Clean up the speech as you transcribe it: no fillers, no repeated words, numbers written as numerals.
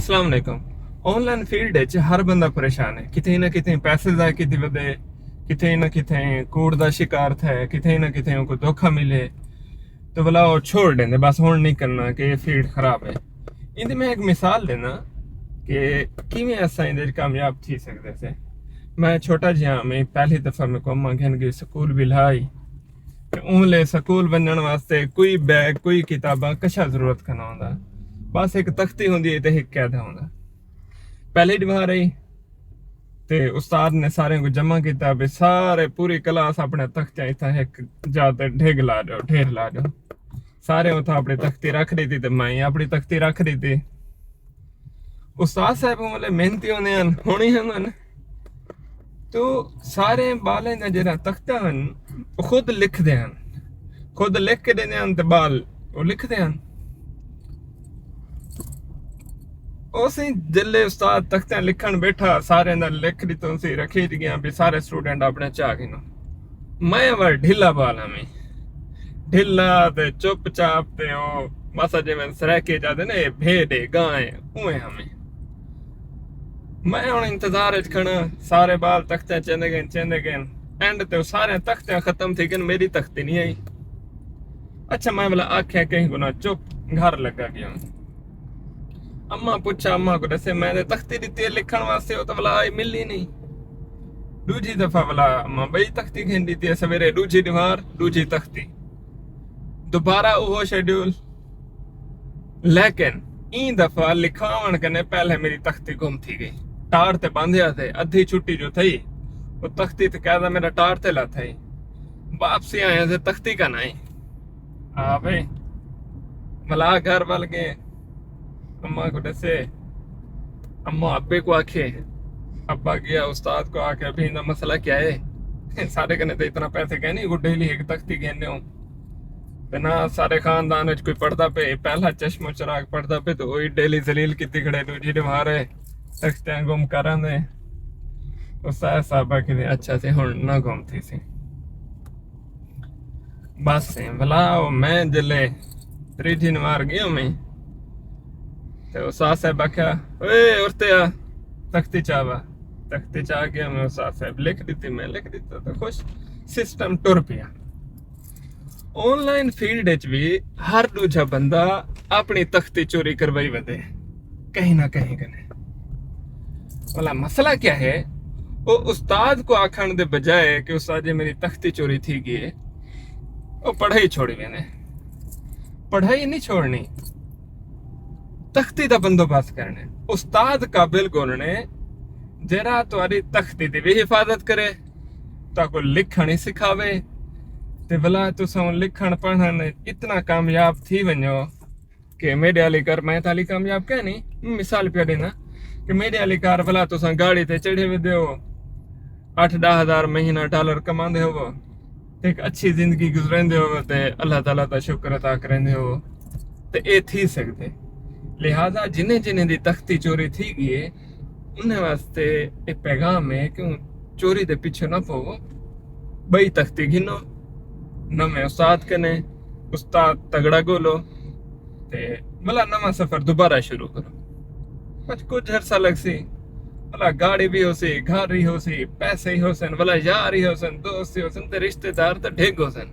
अस्सलाम वालेकुम। Online field च हर बंदा परेशान है, किते ना किते पैसे दा किते वदे, किते ना किते कूड़ दा शिकार थे, किते ना किते को धोखा मिले तो भला वो छोड़ देंगे, बस हुन नहीं करना कि ये फील्ड खराब है। इंदे मैं एक मिसाल देना कि किवें असां इंदे च कामयाब थी सकदे से। मैं छोटा जिहा मैं पहली दफा मेरे को अम्मा कहन गई स्कूल भी लाई, उमले स्कूल बनने वास्ते कोई बैग कोई किताबा कशा जरूरत करना होंदा, बस एक तख्ती होंदी है ते एक कैदा होंदा। पहली बार आई ते उस्ताद ने सारे को जमा किया भी सारे पूरी क्लास अपने तख्ते इतना एक जाते ढेग ला दो, ढेर ला दो। सारे उतना अपनी तख्ती रख दी थी ते मैं अपनी तख्ती रख दी थी। उस्ताद साहब बोले मेहनती होने होनी है तो सारे बालें दा जेड़ा तख्ता हन खुद लिख दे हन, खुद लिख के देने हन ते बाल वो लिख दे हन। उसी जिले उस्ताद तख्ते लिखन बैठा सारे ना लिख दी तो सी रखी गया भी सारे स्टूडेंट अपने चाह गिनो। मैं वर ढीला बाल हमें ढीला ते चुपचाप ते ओ मसा जिवें सरके जाते ने भेड़े गाय उए हमें। मैं हुन इंतजार च खड़ा, सारे बाल तख्ते चंदे गए एंड ते सारे तख्ते खत्म थी गए, मेरी तख्ती नहीं आई। अच्छा मैं बोला आख्या कहीं गुना चुप घर लगा गया। अम्मा पूछा, अम्मा को दसे मैंने तख्ती दी लिखण वास्ते हो तो बोला आई मिली नहीं। दूजी दफा बोला अम्मा बई तख्ती खेन दी थी सवेरे, दूजी दीवार दूजी तख्ती, दोबारा वो शेड्यूल। लेकिन ई दफा लिखावन कने पहले मेरी तख्ती गुम थी गई। टार ते बांधिया थे, अद्धी छुट्टी जो थी वो तख्ती ते कहता मेरा टार ते ला थी। वापसी आए थे तख्ती का नहीं आ भाई भला घर वाल गए। अम्मा को दसे, अम्मा अब्बे को आखे, अब्बा गया उस्ताद को आके अभी ना मसला क्या है सारे कने तो इतना पैसे कह नहीं डेली एक तख्ती कहने हो ना। सारे खानदान कोई पढ़ता पे पहला चश्मो चिराग पढ़ता पे तो वही डेली जलील की खड़े दूजी मारे तख्ते गुम कर साहबा कि अच्छा से हुन ना गुम थी सी बस भला मैं जिले त्रीजी नवार गया मैं तो उस्ताद साहब आख्या ओए उठते आ तख्ती चावा, तख्ती चाह गया मैं। उस्ताद साहब लिख दी, मैं लिख दिता तो खुश सिस्टम टुर पिया। ऑनलाइन फील्ड भी हर दूजा बंदा अपनी तख्ती चोरी करवाई वदे कहीं ना कहीं कने। वाला मसला क्या है, वो उस्ताद को आखण दे बजाय कि उस्ताद जी मेरी तख्ती चोरी थी गई, वो पढ़ाई छोड़ी मैंने। पढ़ाई नहीं छोड़नी, तख्ती का बंदोबस्त करने। उस्ताद काबिल गोलने जरा तुम्हारी तख्ती की भी हिफाजत करे ताको लिखण ही सिखावे ते भला तुसा लिखण पढ़न इतना कामयाब थी वनो कि मेरे वाली कर मैं ताली कामयाब कह नहीं। मिसाल पे देना कि मेरे वाली कार भला तुसा गाड़ी ते चढ़े वे हो 8-10 हजार महीना डॉलर कमांदे हो, एक अच्छी जिंदगी गुजरेंदे हो ते अल्लाह ताला दा शुक्र अदा करेंदे हो ते ए थी सकते। लिहाजा जिन्हें जिन्हें दी तख्ती चोरी थी गई उन्हें वास्ते एक पैगाम है कि चोरी दे पीछे ना पवो, बई तख्ती गिनो नवे उस्ताद कने, उस्ताद तगड़ा गोलो ते भला नवा सफर दोबारा शुरू करो। कुछ अरसा लगसी भला गाड़ी भी होसी, घर ही होसी, पैसे ही होसन, भला यार ही होसन, दोस्त ही होसन ते रिश्तेदार तो ढेग होसन।